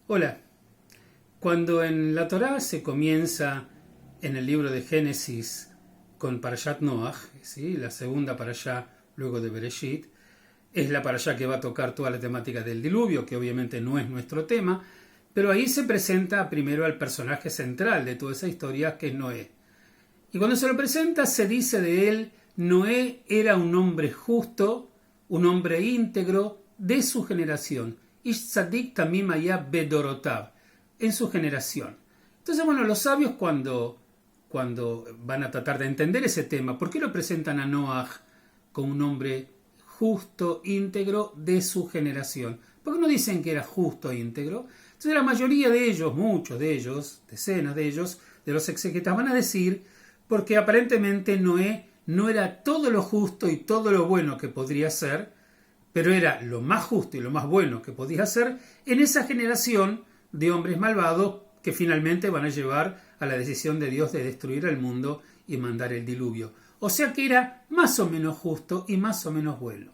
Hola, cuando en la Torá se comienza en el libro de Génesis con Parashat Noach, ¿sí? La segunda parashá luego de Bereshit, es la parashá que va a tocar toda la temática del diluvio, que obviamente no es nuestro tema, pero ahí se presenta primero al personaje central de toda esa historia, que es Noé. Y cuando se lo presenta se dice de él: Noé era un hombre justo, un hombre íntegro de su generación. Ish tzadik tamim haya bedorotav, en su generación. Entonces, bueno, los sabios cuando van a tratar de entender ese tema, ¿por qué lo presentan a Noach como un hombre justo, íntegro de su generación? ¿Por qué no dicen que era justo e íntegro? Entonces la mayoría de ellos, muchos de ellos, decenas de ellos, de los exegetas, van a decir porque aparentemente Noé no era todo lo justo y todo lo bueno que podría ser, pero era lo más justo y lo más bueno que podía ser en esa generación de hombres malvados que finalmente van a llevar a la decisión de Dios de destruir el mundo y mandar el diluvio. O sea que era más o menos justo y más o menos bueno.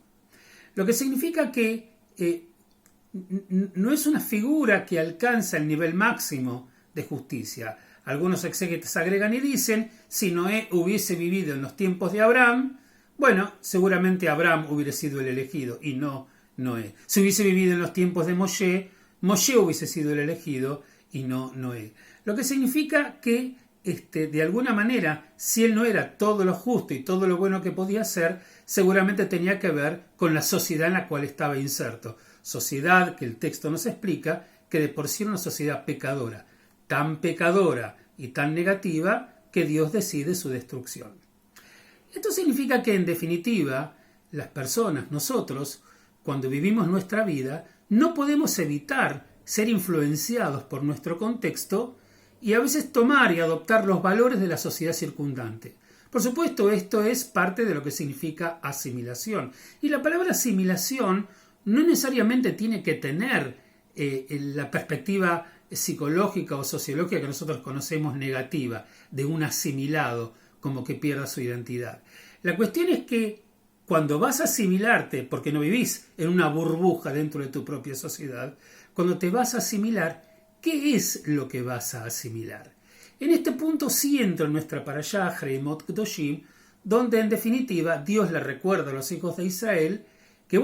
Lo que significa que no es una figura que alcanza el nivel máximo de justicia. Algunos exégetas agregan y dicen: si Noé hubiese vivido en los tiempos de Abraham, bueno, seguramente Abraham hubiera sido el elegido y no Noé. Si hubiese vivido en los tiempos de Moshe, Moshe hubiese sido el elegido y no Noé. Lo que significa que, de alguna manera, si él no era todo lo justo y todo lo bueno que podía ser, seguramente tenía que ver con la sociedad en la cual estaba inserto. Sociedad que el texto nos explica que de por sí era una sociedad pecadora, tan pecadora y tan negativa que Dios decide su destrucción. Esto significa que, en definitiva, las personas, nosotros, cuando vivimos nuestra vida, no podemos evitar ser influenciados por nuestro contexto y a veces tomar y adoptar los valores de la sociedad circundante. Por supuesto, esto es parte de lo que significa asimilación. Y la palabra asimilación no necesariamente tiene que tener la perspectiva psicológica o sociológica que nosotros conocemos negativa, de un asimilado, como que pierda su identidad. La cuestión es que cuando vas a asimilarte, porque no vivís en una burbuja dentro de tu propia sociedad, cuando te vas a asimilar, ¿qué es lo que vas a asimilar? En este punto sí entra en nuestra parashá, Shemot Kedoshim, donde en definitiva Dios le recuerda a los hijos de Israel que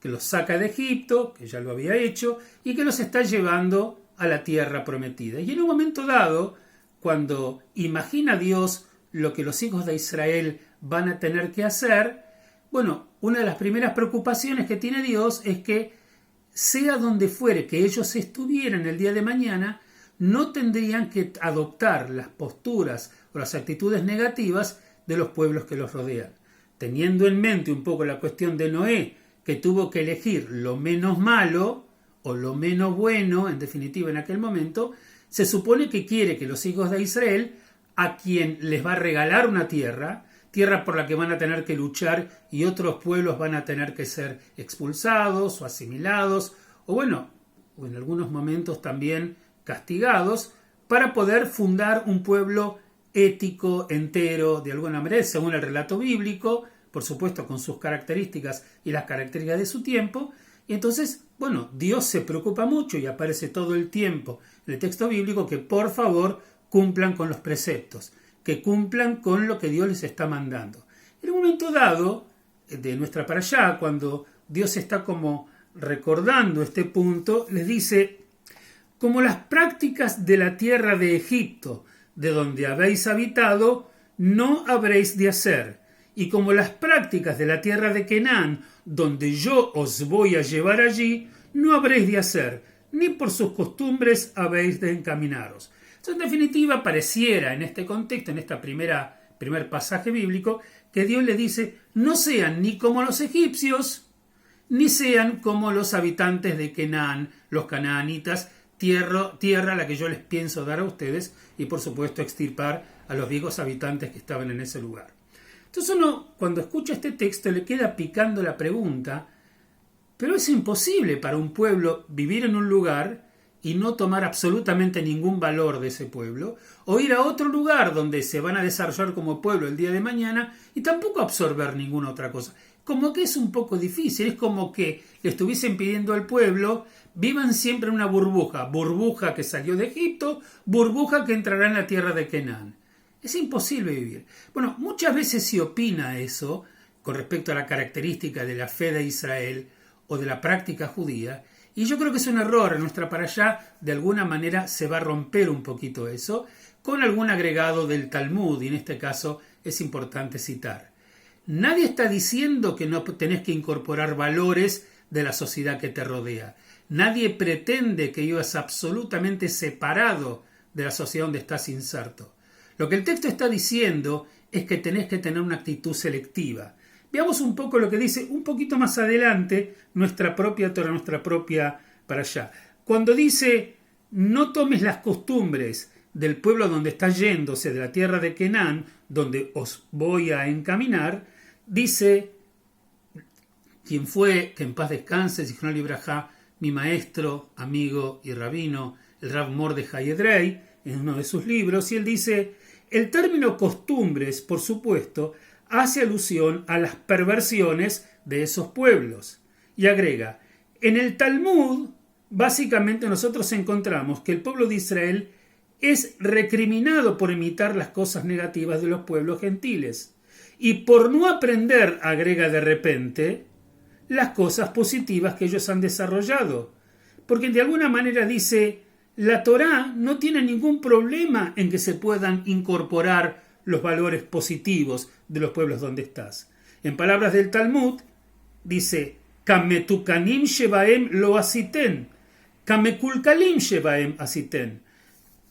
los saca de Egipto, que ya lo había hecho, y que los está llevando a la tierra prometida. Y en un momento dado, cuando imagina Dios lo que los hijos de Israel van a tener que hacer, una de las primeras preocupaciones que tiene Dios es que, sea donde fuere que ellos estuvieran el día de mañana, no tendrían que adoptar las posturas o las actitudes negativas de los pueblos que los rodean. Teniendo en mente un poco la cuestión de Noé, que tuvo que elegir lo menos malo o lo menos bueno, en definitiva en aquel momento, se supone que quiere que los hijos de Israel, a quien les va a regalar una tierra por la que van a tener que luchar y otros pueblos van a tener que ser expulsados o asimilados, o en algunos momentos también castigados, para poder fundar un pueblo ético, entero, de alguna manera, según el relato bíblico, por supuesto con sus características y las características de su tiempo. Y entonces, Dios se preocupa mucho y aparece todo el tiempo en el texto bíblico que por favor cumplan con los preceptos, que cumplan con lo que Dios les está mandando. En un momento dado de nuestra parashá, cuando Dios está como recordando este punto, les dice: como las prácticas de la tierra de Egipto, de donde habéis habitado, no habréis de hacer, y como las prácticas de la tierra de Canaán, donde yo os voy a llevar allí, no habréis de hacer, ni por sus costumbres habéis de encaminaros. Entonces, en definitiva, pareciera en este contexto, en este primer pasaje bíblico, que Dios le dice: no sean ni como los egipcios, ni sean como los habitantes de Canaán, los canaanitas, tierra a la que yo les pienso dar a ustedes, y por supuesto extirpar a los viejos habitantes que estaban en ese lugar. Entonces uno, cuando escucha este texto, le queda picando la pregunta: pero es imposible para un pueblo vivir en un lugar y no tomar absolutamente ningún valor de ese pueblo, o ir a otro lugar donde se van a desarrollar como pueblo el día de mañana y tampoco absorber ninguna otra cosa. como que es un poco difícil, es como que le estuviesen pidiendo al pueblo, vivan siempre en una burbuja, burbuja que salió de Egipto, burbuja que entrará en la tierra de Canaán. Es imposible vivir. Bueno, muchas veces se opina eso con respecto a la característica de la fe de Israel o de la práctica judía, y yo creo que es un error. En nuestra parashá de alguna manera se va a romper un poquito eso, con algún agregado del Talmud, y en este caso es importante citar. Nadie está diciendo que no tenés que incorporar valores de la sociedad que te rodea. Nadie pretende que vivas absolutamente separado de la sociedad donde estás inserto. Lo que el texto está diciendo es que tenés que tener una actitud selectiva. Veamos un poco lo que dice un poquito más adelante nuestra propia Torah, nuestra propia parashá. Cuando dice, no tomes las costumbres del pueblo donde estás yendo, o sea, de la tierra de Canaán, donde os voy a encaminar, dice, quien fue, que en paz descanse, Zichrono Libraja, mi maestro, amigo y rabino, el Rav Mordejai Edrei, en uno de sus libros, y él dice, el término costumbres, por supuesto, hace alusión a las perversiones de esos pueblos. Y agrega, en el Talmud, básicamente nosotros encontramos que el pueblo de Israel es recriminado por imitar las cosas negativas de los pueblos gentiles y por no aprender, agrega de repente, las cosas positivas que ellos han desarrollado. Porque de alguna manera dice, la Torá no tiene ningún problema en que se puedan incorporar los valores positivos de los pueblos donde estás. En palabras del Talmud, dice, Kametukanim shebaem lo asiten, Kamekulkalim shebaem asiten.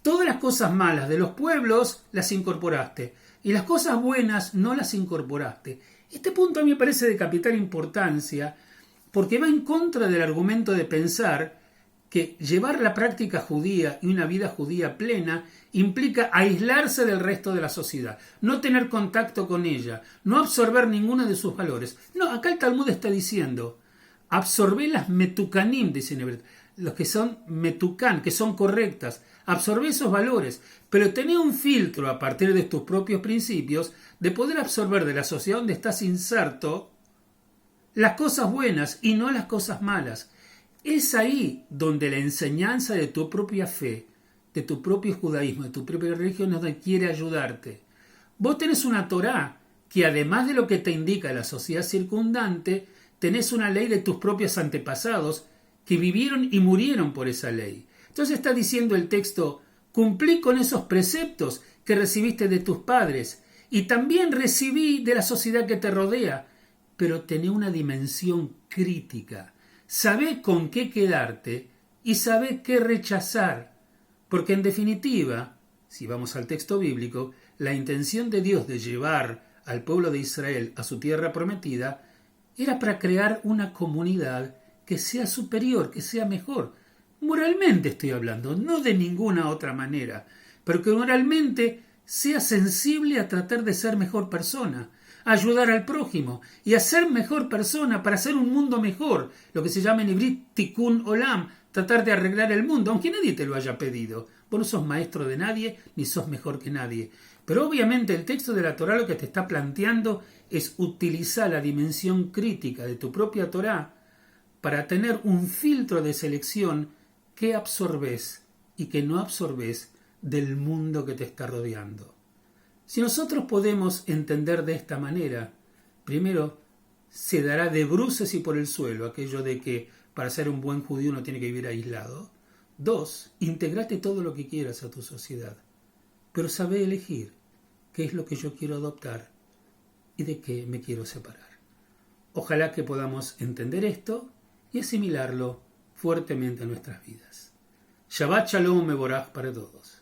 Todas las cosas malas de los pueblos las incorporaste y las cosas buenas no las incorporaste. Este punto a mí me parece de capital importancia porque va en contra del argumento de pensar que llevar la práctica judía y una vida judía plena implica aislarse del resto de la sociedad, no tener contacto con ella, no absorber ninguno de sus valores. No, acá el Talmud está diciendo, absorbé las metukanim, dice en hebreo, los que son metukan, que son correctas, absorbé esos valores, pero tené un filtro a partir de tus propios principios de poder absorber de la sociedad donde estás inserto las cosas buenas y no las cosas malas. Es ahí donde la enseñanza de tu propia fe, de tu propio judaísmo, de tu propia religión, es donde quiere ayudarte. Vos tenés una Torá que además de lo que te indica la sociedad circundante, tenés una ley de tus propios antepasados que vivieron y murieron por esa ley. Entonces está diciendo el texto, cumplí con esos preceptos que recibiste de tus padres y también recibí de la sociedad que te rodea, pero tené una dimensión crítica. Sabé con qué quedarte y sabé qué rechazar, porque en definitiva, si vamos al texto bíblico, la intención de Dios de llevar al pueblo de Israel a su tierra prometida era para crear una comunidad que sea superior, que sea mejor. Moralmente estoy hablando, no de ninguna otra manera, pero que moralmente sea sensible a tratar de ser mejor persona, a ayudar al prójimo y a ser mejor persona para hacer un mundo mejor, lo que se llama en hibrit tikkun olam, tratar de arreglar el mundo, aunque nadie te lo haya pedido. Vos no sos maestro de nadie, ni sos mejor que nadie. Pero obviamente el texto de la Torá lo que te está planteando es utilizar la dimensión crítica de tu propia Torá para tener un filtro de selección que absorbes y que no absorbes del mundo que te está rodeando. Si nosotros podemos entender de esta manera, primero, se dará de bruces y por el suelo aquello de que para ser un buen judío uno tiene que vivir aislado. 2, integrate todo lo que quieras a tu sociedad, pero sabe elegir qué es lo que yo quiero adoptar y de qué me quiero separar. Ojalá que podamos entender esto y asimilarlo fuertemente en nuestras vidas. Shabbat Shalom Mevorach para todos.